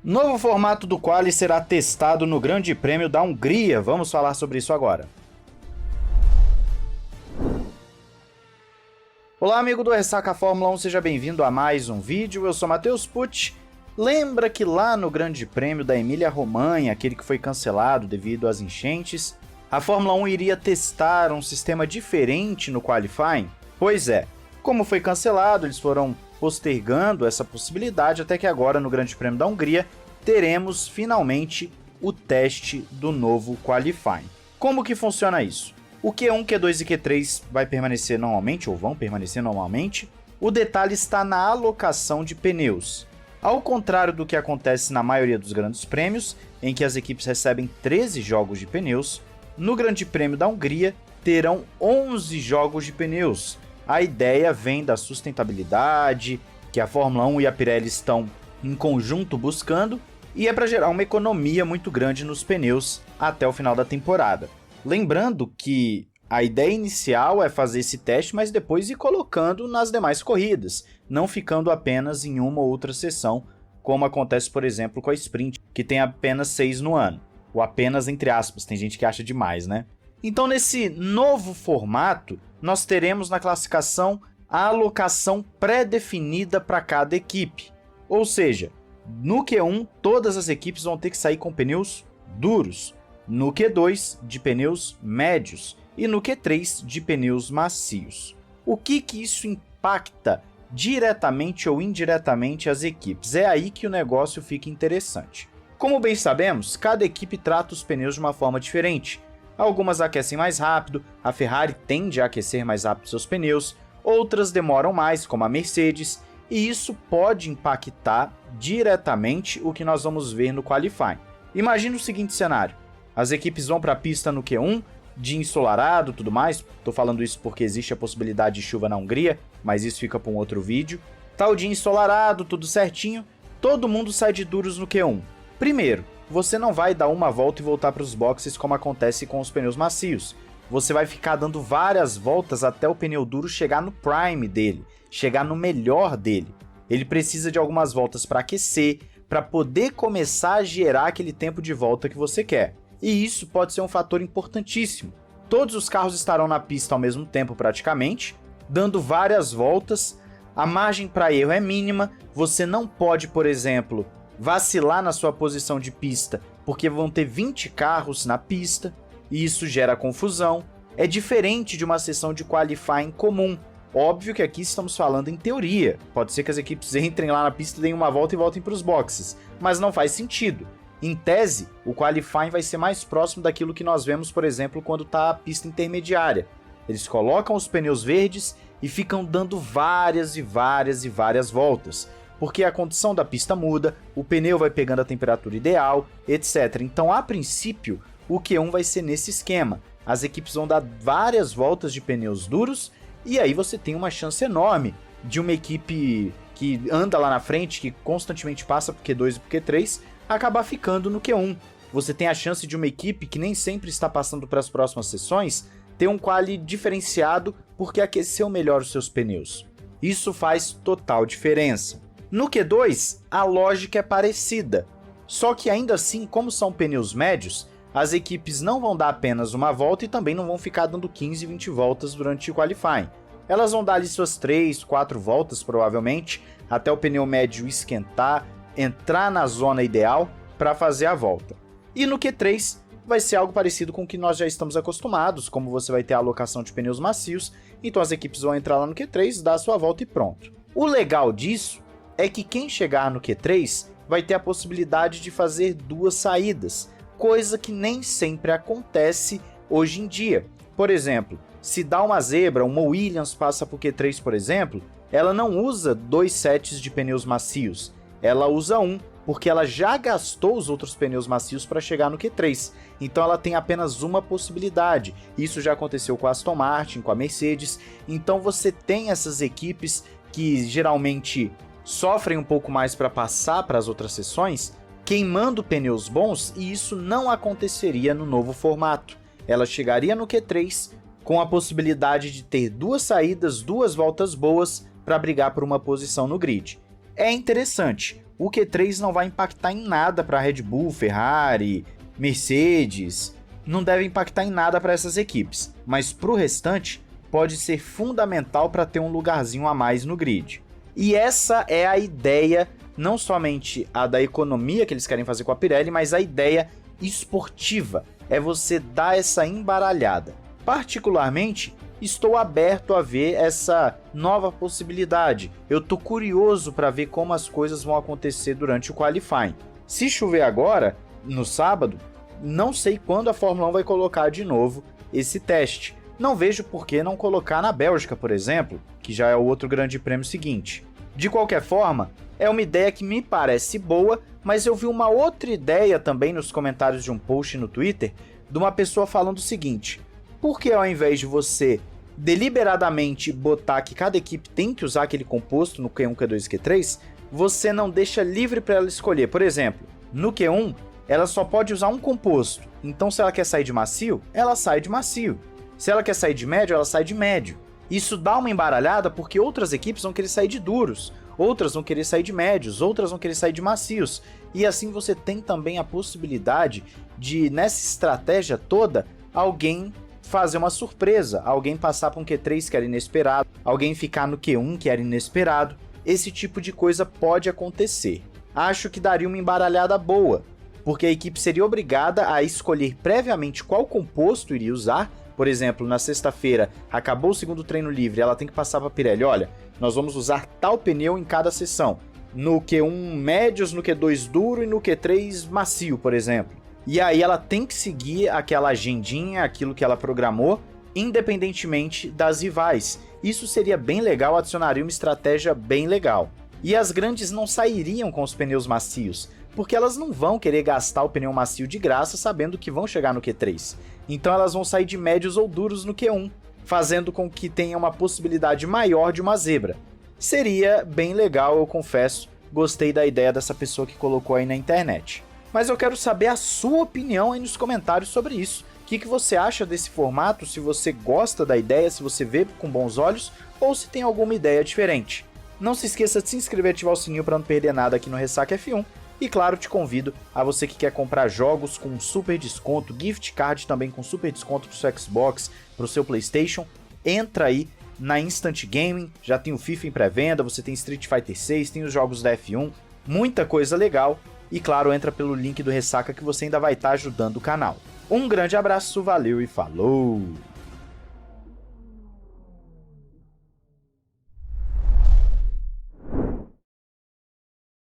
Novo formato do Quali será testado no Grande Prêmio da Hungria. Vamos falar sobre isso agora. Olá, amigo do Ressaca Fórmula 1, seja bem-vindo a mais um vídeo. Eu sou Matheus Pucci. Lembra que lá no Grande Prêmio da Emília-Romanha, aquele que foi cancelado devido às enchentes, a Fórmula 1 iria testar um sistema diferente no Qualifying? Pois é, como foi cancelado, eles foram postergando essa possibilidade até que agora no Grande Prêmio da Hungria teremos finalmente o teste do novo Qualifying. Como que funciona isso? O Q1, Q2 e Q3 vai permanecer normalmente, ou vão permanecer normalmente. O detalhe está na alocação de pneus. Ao contrário do que acontece na maioria dos grandes prêmios, em que as equipes recebem 13 jogos de pneus, no Grande Prêmio da Hungria terão 11 jogos de pneus. A ideia vem da sustentabilidade, que a Fórmula 1 e a Pirelli estão em conjunto buscando, e é para gerar uma economia muito grande nos pneus até o final da temporada. Lembrando que a ideia inicial é fazer esse teste, mas depois ir colocando nas demais corridas, não ficando apenas em uma ou outra sessão, como acontece, por exemplo, com a Sprint, que tem apenas 6 no ano. Ou apenas entre aspas, tem gente que acha demais, né? Então, nesse novo formato, nós teremos na classificação a alocação pré-definida para cada equipe. Ou seja, no Q1, todas as equipes vão ter que sair com pneus duros, no Q2, de pneus médios, e no Q3, de pneus macios. O que isso impacta diretamente ou indiretamente as equipes? É aí que o negócio fica interessante. Como bem sabemos, cada equipe trata os pneus de uma forma diferente. Algumas aquecem mais rápido, a Ferrari tende a aquecer mais rápido seus pneus, outras demoram mais, como a Mercedes, e isso pode impactar diretamente o que nós vamos ver no Qualifying. Imagina o seguinte cenário: as equipes vão para a pista no Q1, dia ensolarado, tudo mais, estou falando isso porque existe a possibilidade de chuva na Hungria, mas isso fica para um outro vídeo. Tá o dia ensolarado, tudo certinho, todo mundo sai de duros no Q1. Primeiro, você não vai dar uma volta e voltar para os boxes como acontece com os pneus macios. Você vai ficar dando várias voltas até o pneu duro chegar no prime dele, chegar no melhor dele. Ele precisa de algumas voltas para aquecer, para poder começar a gerar aquele tempo de volta que você quer. E isso pode ser um fator importantíssimo. Todos os carros estarão na pista ao mesmo tempo praticamente, dando várias voltas, a margem para erro é mínima, você não pode, por exemplo, vacilar na sua posição de pista, porque vão ter 20 carros na pista, e isso gera confusão. É diferente de uma sessão de qualifying comum. Óbvio que aqui estamos falando em teoria, pode ser que as equipes entrem lá na pista, deem uma volta e voltem para os boxes, mas não faz sentido. Em tese, o qualifying vai ser mais próximo daquilo que nós vemos, por exemplo, quando está a pista intermediária. Eles colocam os pneus verdes e ficam dando várias voltas, porque a condição da pista muda, o pneu vai pegando a temperatura ideal, etc. Então, a princípio, o Q1 vai ser nesse esquema. As equipes vão dar várias voltas de pneus duros, e aí você tem uma chance enorme de uma equipe que anda lá na frente, que constantemente passa por Q2 e por Q3, acabar ficando no Q1. Você tem a chance de uma equipe que nem sempre está passando para as próximas sessões ter um quali diferenciado porque aqueceu melhor os seus pneus. Isso faz total diferença. No Q2, a lógica é parecida, só que ainda assim, como são pneus médios, as equipes não vão dar apenas uma volta e também não vão ficar dando 15, 20 voltas durante o qualifying. Elas vão dar ali suas 3, 4 voltas provavelmente, até o pneu médio esquentar, entrar na zona ideal para fazer a volta. E no Q3 vai ser algo parecido com o que nós já estamos acostumados, como você vai ter a alocação de pneus macios, então as equipes vão entrar lá no Q3, dar a sua volta e pronto. O legal disso é que quem chegar no Q3 vai ter a possibilidade de fazer 2 saídas, coisa que nem sempre acontece hoje em dia. Por exemplo, se dá uma zebra, uma Williams passa por Q3, por exemplo, ela não usa 2 sets de pneus macios, ela usa um, porque ela já gastou os outros pneus macios para chegar no Q3, então ela tem apenas uma possibilidade. Isso já aconteceu com a Aston Martin, com a Mercedes, então você tem essas equipes que geralmente sofrem um pouco mais para passar para as outras sessões, queimando pneus bons, e isso não aconteceria no novo formato. Ela chegaria no Q3 com a possibilidade de ter 2 saídas, 2 voltas boas para brigar por uma posição no grid. É interessante, o Q3 não vai impactar em nada para Red Bull, Ferrari, Mercedes, não deve impactar em nada para essas equipes, mas para o restante pode ser fundamental para ter um lugarzinho a mais no grid. E essa é a ideia, não somente a da economia que eles querem fazer com a Pirelli, mas a ideia esportiva, é você dar essa embaralhada. Particularmente, estou aberto a ver essa nova possibilidade. Eu tô curioso para ver como as coisas vão acontecer durante o qualifying. Se chover agora, no sábado, não sei quando a Fórmula 1 vai colocar de novo esse teste. Não vejo por que não colocar na Bélgica, por exemplo, que já é o outro grande prêmio seguinte. De qualquer forma, é uma ideia que me parece boa, mas eu vi uma outra ideia também nos comentários de um post no Twitter, de uma pessoa falando o seguinte: por que ao invés de você deliberadamente botar que cada equipe tem que usar aquele composto no Q1, Q2 e Q3, você não deixa livre para ela escolher? Por exemplo, no Q1, ela só pode usar um composto, então se ela quer sair de macio, ela sai de macio. Se ela quer sair de médio, ela sai de médio. Isso dá uma embaralhada porque outras equipes vão querer sair de duros, outras vão querer sair de médios, outras vão querer sair de macios. E assim você tem também a possibilidade de, nessa estratégia toda, alguém fazer uma surpresa, alguém passar para um Q3 que era inesperado, alguém ficar no Q1 que era inesperado. Esse tipo de coisa pode acontecer. Acho que daria uma embaralhada boa, porque a equipe seria obrigada a escolher previamente qual composto iria usar. Por exemplo, na sexta-feira, acabou o segundo treino livre, ela tem que passar para a Pirelli: olha, nós vamos usar tal pneu em cada sessão. No Q1 médios, no Q2 duro e no Q3 macio, por exemplo. E aí ela tem que seguir aquela agendinha, aquilo que ela programou, independentemente das rivais. Isso seria bem legal, adicionaria uma estratégia bem legal. E as grandes não sairiam com os pneus macios, porque elas não vão querer gastar o pneu macio de graça sabendo que vão chegar no Q3. Então elas vão sair de médios ou duros no Q1, fazendo com que tenha uma possibilidade maior de uma zebra. Seria bem legal, eu confesso, gostei da ideia dessa pessoa que colocou aí na internet. Mas eu quero saber a sua opinião aí nos comentários sobre isso. O que você acha desse formato? Se você gosta da ideia, se você vê com bons olhos, ou se tem alguma ideia diferente. Não se esqueça de se inscrever e ativar o sininho para não perder nada aqui no Ressaca F1. E claro, te convido a você que quer comprar jogos com super desconto, gift card também com super desconto para o seu Xbox, para o seu PlayStation, entra aí na Instant Gaming, já tem o FIFA em pré-venda, você tem Street Fighter 6, tem os jogos da F1, muita coisa legal. E claro, entra pelo link do Ressaca que você ainda vai estar ajudando o canal. Um grande abraço, valeu e falou!